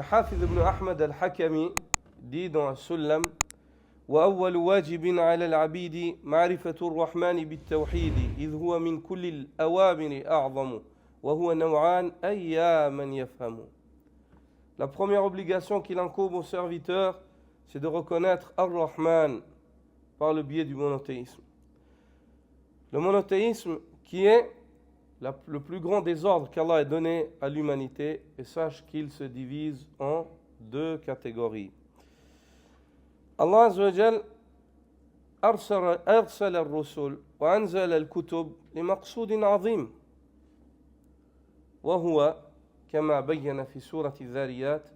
Hafiz ibn Ahmad al-Hakami dit dans As-Sullam وأول واجب على العبيد معرفة الرحمن بالتوحيد إذ هو من كل الأوامر أعظم وهو نوعان أيا من يفهم. La première obligation qu'il incombe au serviteur, c'est de reconnaître Ar-Rahman par le biais du monothéisme. Le monothéisme qui est le plus grand désordre qu'Allah ait donné à l'humanité, et sache qu'il se divise en deux catégories. Allah Azza wa Jal أرسل الرسل وأنزل الكتب لمقصود عظيم وهو كما بين في سورة الذاريات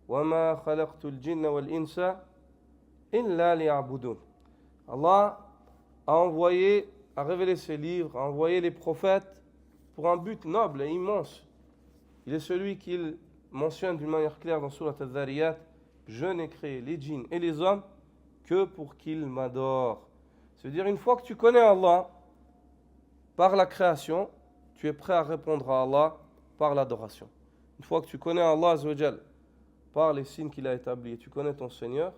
وما خلقت الجن والإنس إلا ليعبدون. Allah a révélé ses livres, a envoyé les prophètes pour un but noble et immense. Il est celui qu'il mentionne d'une manière claire dans Surat al-Dhariyat: je n'ai créé les djinns et les hommes que pour qu'ils m'adorent. C'est-à-dire, une fois que tu connais Allah par la création, tu es prêt à répondre à Allah par l'adoration. Une fois que tu connais Allah Azza wa Jal par les signes qu'il a établis et tu connais ton Seigneur,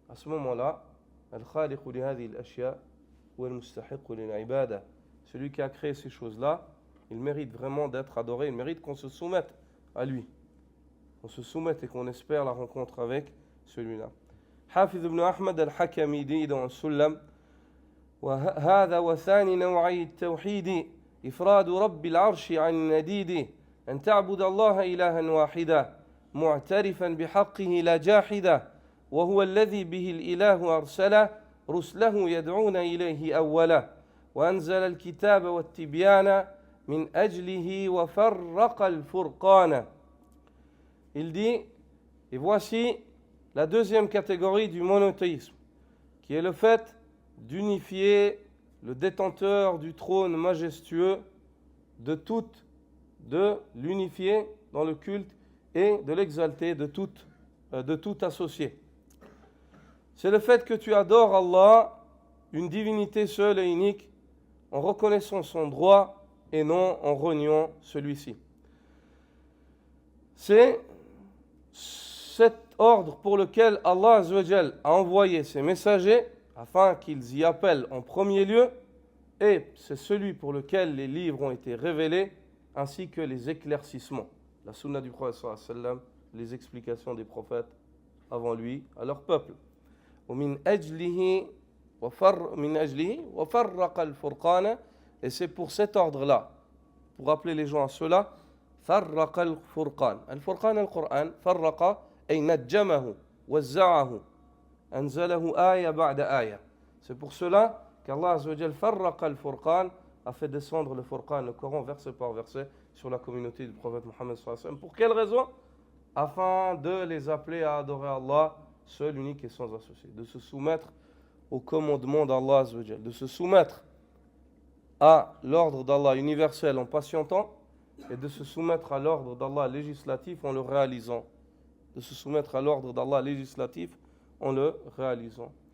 à ce moment-là, al-khaliqu li hadhihi al-ashya wa al-mustahiqu lil-ibada, celui qui a créé ces choses-là, il mérite vraiment d'être adoré, il mérite qu'on se soumette à lui. On se soumette et qu'on espère la rencontre avec celui-là. Hafiz ibn Ahmad al-Hakami dit dans Sullam: وهذا وثاني نوعي التوحيد إفراد رب العرش عن النديد أن تعبد الله إلها واحدا معترفا بحقه لا جاحدا وهو الذي به الإله أرسل رسله يدعون إليه أولا وأنزل الكتاب والتبيان من أجله وفرق الفرقان. Il dit, et voici la deuxième catégorie du monothéisme, qui est le fait d'unifier le détenteur du trône majestueux de l'unifier dans le culte et de l'exalter de tout associé. C'est le fait que tu adores Allah, une divinité seule et unique, en reconnaissant son droit et non en reniant celui-ci. C'est cet ordre pour lequel Allah Azza wa Jal a envoyé ses messagers afin qu'ils y appellent en premier lieu, et c'est celui pour lequel les livres ont été révélés ainsi que les éclaircissements, la sunna du prophète sallallahu alayhi wa sallam, les explications des prophètes avant lui à leur peuple. ومن أجله وفرق الفرقان, et c'est pour cet ordre-là, pour appeler les gens à cela, فرق الفرقان. الفرقان القرآن فرق أي نجمه وزعه أنزله آية بعد آية. C'est pour cela qu'Allah Azza wa Jal فرق الفرقان a fait descendre le Furqan, le Coran, verset par verset, sur la communauté du prophète Mohammed sallallahu alayhi wa sallam. Pour quelle raison? Afin de les appeler à adorer Allah, seul, unique et sans associé, de se soumettre au commandement d'Allah Azza wa Jal, de se soumettre à l'ordre d'Allah universel en patientant, et de se soumettre à l'ordre d'Allah législatif en le réalisant. De se soumettre à l'ordre d'Allah législatif en le réalisant.